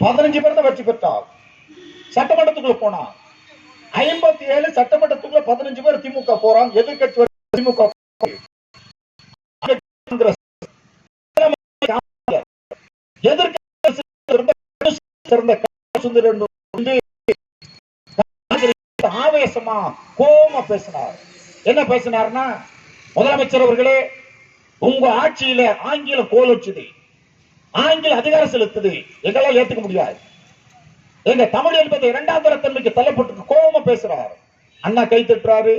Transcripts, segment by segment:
15 பேர் தான் வெற்றி பெற்றார். சட்டமன்றத்துக்குள்ள போனா 57 சட்டமன்றத்துக்குள்ள 15 பேர் திமுக போறாங்க. எதிர்கட்சி திமுக ஆவேசமா கோபமா பேசினார். என்ன பேசினார்னா, முதலமைச்சர் அவர்களே, உங்க ஆட்சியில ஆங்கிலம் கோலோச்சுது, ஆங்கில அதிகாரம் செலுத்துது, எங்களால் ஏத்துக்க முடியாது. எங்க தமிழ் என்பது இரண்டாம் தரத்தன்மைக்கு தள்ளப்பட்டு கோபமா பேசுறாரு. அண்ணா கை தட்டுறாரு,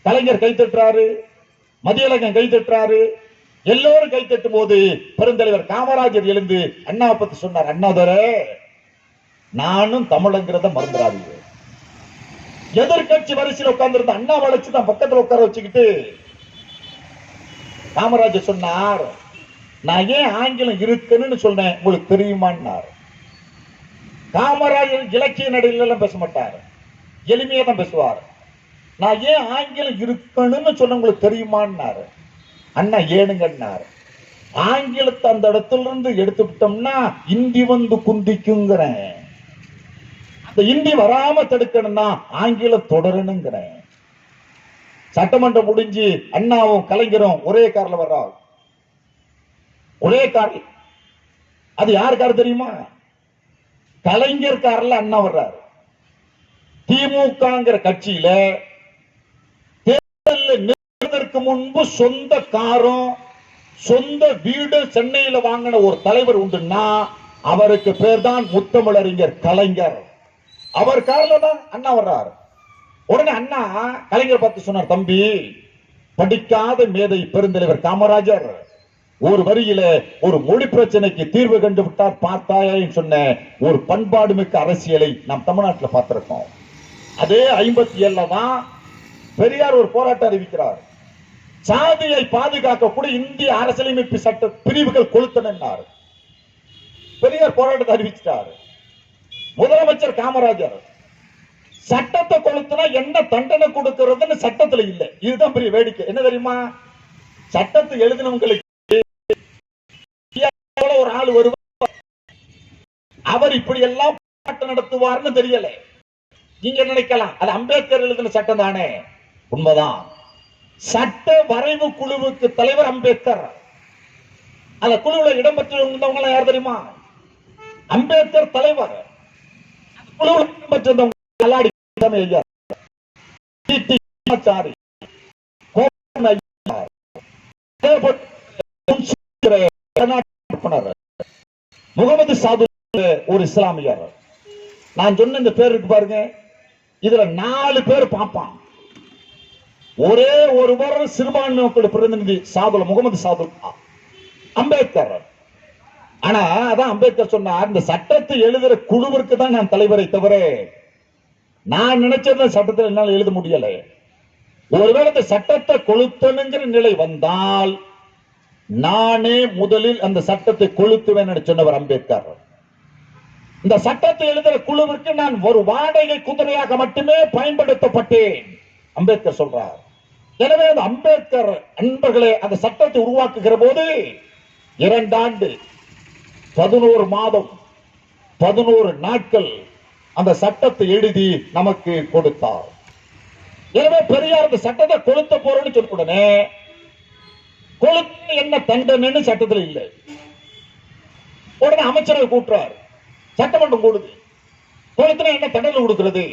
கலைஞர் கை தட்டுறாரு, மதியழகன் கை தட்டுறாரு, எல்லோரும் கை தட்டும் போது பெருந்தலைவர் காமராஜர் எழுந்து அண்ணாவை பத்தி சொன்னார். அண்ணாதரே, நானும் தமிழங்கிறத மறந்துடாதீங்க. எதிர்கட்சி வரிசையில் உட்கார்ந்து இருந்த அண்ணா வளைச்சு தான் பக்கத்தில் உட்கார வச்சுக்கிட்டு காமராஜர் சொன்னார், நான் ஏன் ஆங்கிலம் இருக்குன்னு சொன்னேன் உங்களுக்கு தெரியுமான்னார். காமராஜர் இலக்கிய நடையில எல்லாம் பேச மாட்டார், எளிமையா தான் பேசுவார். நான் ஏன் ஆங்கிலம் இருக்கணும்னு சொன்ன உங்களுக்கு தெரியுமான்னாரு. அண்ணா ஏனுங்கன்னாரு. ஆங்கிலத்தை அந்த இடத்துல இருந்து எடுத்து விட்டோம்னா இந்தி வந்து குந்திக்குங்கிறேன். அந்த இந்தி வராம தடுக்கணும்னா ஆங்கிலம் தொடரணுங்கிறேன். சட்டமன்றம் முடிஞ்சு அண்ணாவும் கலைஞரும் ஒரே கார்ல வர்றாங்க. ஒரே கார். அது யார் கார் தெரியுமா? கலைஞர் கார்ல அண்ணா வர்றாரு. திமுகங்கிற கட்சியில தேர்தலில் நிற்பதற்கு முன்பு சொந்த காரும் சொந்த வீடு சென்னையில வாங்கின ஒரு தலைவர் உண்டுன்னா அவருக்கு பேர் தான் முத்தமிழறிஞர் கலைஞர். அவர் கார்ல தான் அண்ணா வர்றாரு. உடனே அண்ணா கலைஞர் பார்த்து சொன்னார், தம்பி, படிக்காத மேதை பெருந்தலைவர் காமராஜர் ஒரு வரியில ஒரு மொழி பிரச்சனைக்கு தீர்வு கண்டு விட்டார் பார்த்தாயின்னு சொன்ன ஒரு பண்பாடு மிக்க அரசியலை நாம் தமிழ்நாட்டில் பார்த்திருக்கோம். அதே 57 தான் பெரியார் ஒரு போராட்டம் அறிவிக்கிறார். சாதியை பாதுகாக்கக்கூடிய இந்திய அரசியலமைப்பு சட்ட பிரிவுகள் கொளுத்தனார். பெரியார் போராட்டத்தை அறிவிச்சிட்டார். முதலமைச்சர் காமராஜர் சட்டத்தை கொளுத்தினா என்ன தண்டனை கொடுக்கிறதுன்னு சட்டத்தில் இல்லை. இதுதான் பெரிய வேடிக்கை. என்ன தெரியுமா? சட்டத்தை எழுதினவங்களுக்கு ஒரு ஆள் வருவார், அவர் இப்படி எல்லாம் போராட்டம் நடத்துவார்னு தெரியல. நீங்க நினைக்கலாம் அது அம்பேத்கர் எழுதின சட்டம் தானே. உண்மைதான். சட்ட வரைவு குழுவுக்கு தலைவர் அம்பேத்கர். அந்த குழுவில் இடம்பெற்றிருந்தவங்க யார் தெரியுமா? அம்பேத்கர் தலைவர். குழுவில் இடம்பெற்றிருந்தவங்க முகமது சாது ஒரு இஸ்லாமியர். நான் சொன்ன இந்த பேர் இருக்கு பாருங்க, இதுல 4 பேர் பார்ப்பான். ஒரே ஒருவர் சிறுபான்மை மக்கள் பிரதிநிதி சாதுல் முகமது சாதுல் அம்பேத்கர். ஆனா அதான் அம்பேத்கர் சொன்னார், இந்த சட்டத்தை எழுதுற குழுவிற்கு தான் நான் தலைவரை தவிர நான் நினைச்சத சட்டத்தில் என்னால் எழுத முடியல. ஒருவேளை இந்த சட்டத்தை கொளுத்தணுங்கிற நிலை வந்தால் நானே முதலில் அந்த சட்டத்தை கொளுத்துவேன் சொன்னவர் அம்பேத்கர். இந்த சட்டத்தை எழுதுற குழுவிற்கு நான் ஒரு வாடகை குதிரையாக மட்டுமே பயன்படுத்தப்பட்டேன் அம்பேத்கர் சொல்றார். எனவே அந்த அம்பேத்கர் அன்பர்களே அந்த சட்டத்தை உருவாக்குகிற போது 2 ஆண்டு 11 மாதம் 11 நாட்கள் அந்த சட்டத்தை எழுதி நமக்கு கொடுத்தார். எனவே பெரியார் அந்த சட்டத்தை கொளுத்த போறேன்னு சொல்ல உடனே கொளுத்த என்ன தண்டனைன்னு சட்டத்தில் இல்லை. உடனே அமைச்சரை கூட்டுறார், சட்டமன்றம் கூடுது. கொளுத்தினா என்ன தண்டனை கொடுக்கிறது?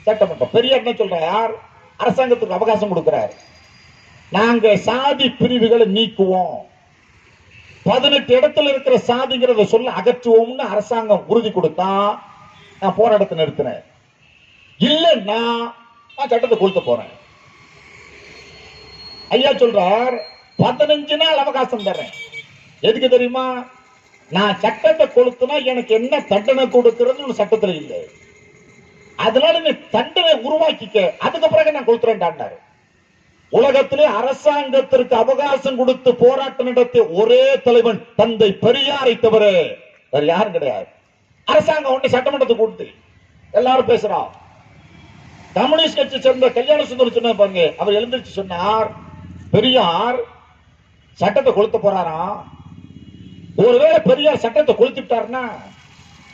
சட்டமன்றம். பெரியார் என்ன சொல்றார்? அரசாங்கத்துக்கு அவகாசம் கொடுக்கிறார். நாங்க சாதி பிரிவுகளை நீக்குவோம், 18 இடத்துல இருக்கிற சாதிங்கிறத சொல்ல அகற்றுவோம்னு அரசாங்கம் உறுதி கொடுத்தா நான் போராட்டத்தை நிறுத்தினேன். இல்லைன்னா நான் சட்டத்தை கொளுத்த போறேன். ஐயா சொல்றார், 15 நாள் அவகாசம் தர்றேன். எதுக்கு தெரியுமா? நான் சட்டத்தை கொளுத்துனா எனக்கு என்ன தண்டனை கொடுக்கிறது சட்டத்தில் இல்லை. அதனால நீ தண்டனை உருவாக்கிக்க, அதுக்கு பிறகு நான் கொளுத்துறேன். உலகத்திலே அரசாங்கத்திற்கு அவகாசம் கொடுத்து போராட்டம் நடத்திய ஒரே தலைவன் தந்தை பெரியாரை தவிர வேற யாரும் கிடையாது. அரசாங்கம் ஒன்று சட்டமன்றத்தை கூட்டு எல்லாரும் பேசுறான். கம்யூனிஸ்ட் கட்சி சேர்ந்த கல்யாண சுந்தரம் சொன்ன பாருங்க, அவர் எழுந்திருச்சு சொன்னார், பெரியார் சட்டத்தை கொளுத்த போறாராம். ஒருவேளை பெரியார் சட்டத்தை கொளுத்திட்டாருன்னா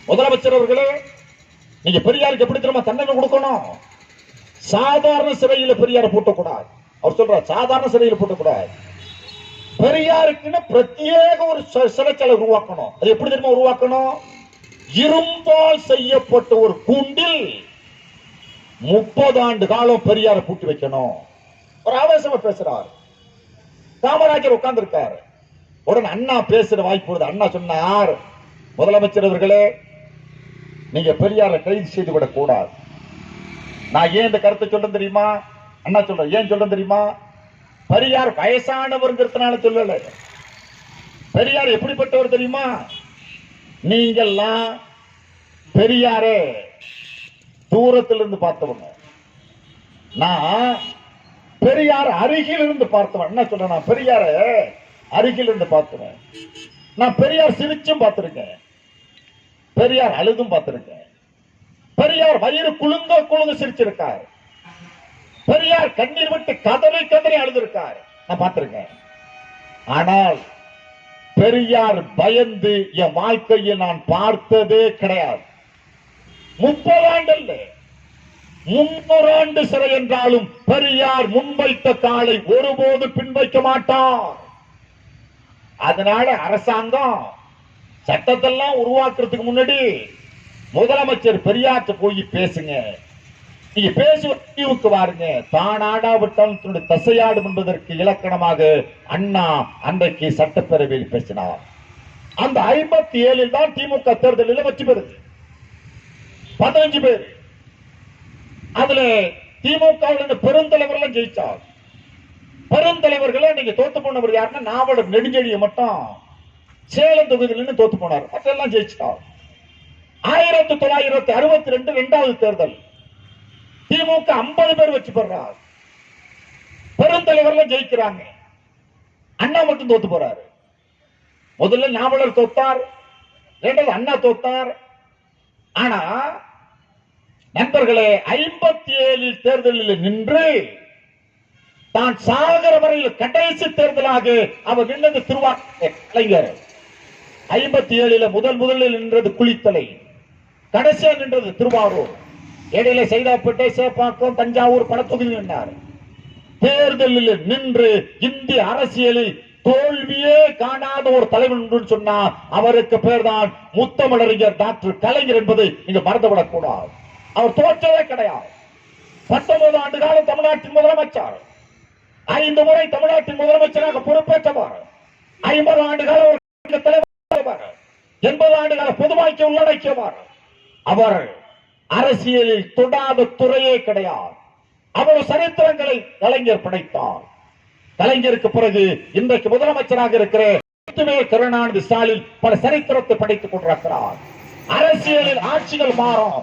முதலமைச்சர் அவர்களே, நீங்க பெரியாருக்கு எப்படி தெரியுமா தண்டனை கொடுக்கணும்? சாதாரண சிறையில பெரியாரை போட்டக்கூடாது. அவர் சொல்றார், சாதாரண சிறையில் போட்டக்கூடாது. பெரியாருக்குன்னு பிரத்யேக ஒரு சிறைச்சாலை உருவாக்கணும். அது எப்படி தெரியுமா உருவாக்கணும்? இரும்பால் செய்யப்பட்ட ஒரு கூண்டில் 30 ஆண்டு காலம் பெரியாரை பூட்டி வைக்கணும். ஒரு ஆவேசமா பேசுறார். காமராஜர் உட்கார்ந்து இருக்காரு. உடனே அண்ணா பேசுற வாய்ப்பு. அண்ணா சொன்னார், முதலமைச்சர் அவர்களே, நீங்க பெரியாரை கைது செய்து விடக் கூடாது. நான் ஏன் இந்த கருத்தை சொல்றேன் தெரியுமா? அண்ணா சொல்ற ஏன் சொல்றேன் தெரியுமா? பெரியார் வயசானவர்ங்கிறதுனால சொல்லல. பெரியார் எப்படிப்பட்டவர் தெரியுமா? நீங்கெல்லாம் பெரியாரே தூரத்திலிருந்து பார்த்தவங்க, நான் பெரியார் அருகில் இருந்து பார்த்தவன். என்ன சொல்றேன்? நான் பெரியார அருகில் இருந்து பார்த்தவன். நான் பெரியார் சிரிச்சும் பார்த்திருக்கேன், பெரியார் அழுதும் பார்த்திருக்கேன். பெரியார் வயிறு குலுங்க சிரிச்சிருக்கார். பெரியார் கண்ணீர் விட்டு கதறி அழுதிருக்கார். நான் பார்த்திருக்கேன். ஆனால் பெரியார் பயந்து என் வாழ்க்கையை நான் பார்த்ததே கிடையாது. 30 ஆண்டு 300 ஆண்டு சிறை என்றாலும் பெரியார் முன்வைத்த காலை ஒருபோது பின்வைக்க மாட்டார். அதனால அரசாங்கம் சட்டத்தெல்லாம் உருவாக்குறதுக்கு முன்னாடி முதலமைச்சர் பெரியார்ட்ட போய் பேசுங்க. நீங்க பேசுவதற்கு வாருங்க. தானாடாவிட்டால் தன்னுடைய தசையாடும் என்பதற்கு இலக்கணமாக அண்ணா அன்றைக்கு சட்டப்பேரவையில் பேசினார். அந்த 57 தான் திமுக தேர்தலில் வெற்றி பெறுது. 15 பேர். அதுல திமுக பெருந்தலைவர்கள் ஜெயிச்சார். பெருந்தலைவர்களை நீங்க தோத்து போனவர் யாருன்னா நாவலர் நெடுஞ்செழியை மட்டும் சேலம் தொகுதியில் தோத்து போனார். மற்றெல்லாம் ஜெயிச்சிட்டார். 1962 இரண்டாவது தேர்தல் திமுக 50 பேர் வச்சு பெறார். பெருந்தலைவர்கள் ஜெயிக்கிறாங்க. அண்ணா மட்டும் தோத்து போறாரு. முதல்ல நாவலர் தோத்தார், இரண்டாவது அண்ணா தோத்தார். ஆனா நண்பர்களே, 57 தேர்தலில் நின்று தான் சாகர வரையில் கடைசி தேர்தலாக அவர் நின்றது கலைஞர். 57 முதலில் நின்றது குளித்தலை, கடைசியா நின்றது திருவாரூர், இடையில சைதாப்பேட்டை, சேப்பாக்கம், தஞ்சாவூர் பல தொகுதியில் நின்றார். தேர்தலில் நின்று இந்திய அரசியலில் தோல்வியே காணாத ஒரு தலைவர் என்று சொன்னா அவருக்கு பேர் தான் முத்தமிழறிஞர் டாக்டர் கலைஞர் என்பதை நீங்க மறந்துவிடக் கூடாது. அவர் தோற்றவே கிடையாது. 19 ஆண்டு காலம் தமிழ்நாட்டின் முதலமைச்சர், 5 முறை தமிழ்நாட்டின் முதலமைச்சராக பொறுப்பேற்றவர், 50 ஆண்டு காலம் தலைவர், 80 ஆண்டு கால பொது வாழ்க்கை உள்ளடக்கியவர். அவர் அரசியலில் தொடாத துறையே கிடையாது. அவ்வளவு சரித்திரங்களை கலைஞர் படைத்தார். கலைஞருக்கு பிறகு இன்றைக்கு முதலமைச்சராக இருக்கிற கருணாநிதி ஸ்டாலின் பல சரித்திரத்தை படைத்துக் கொண்டிருக்கிறார். அரசியலில் ஆட்சிகள் மாறும்.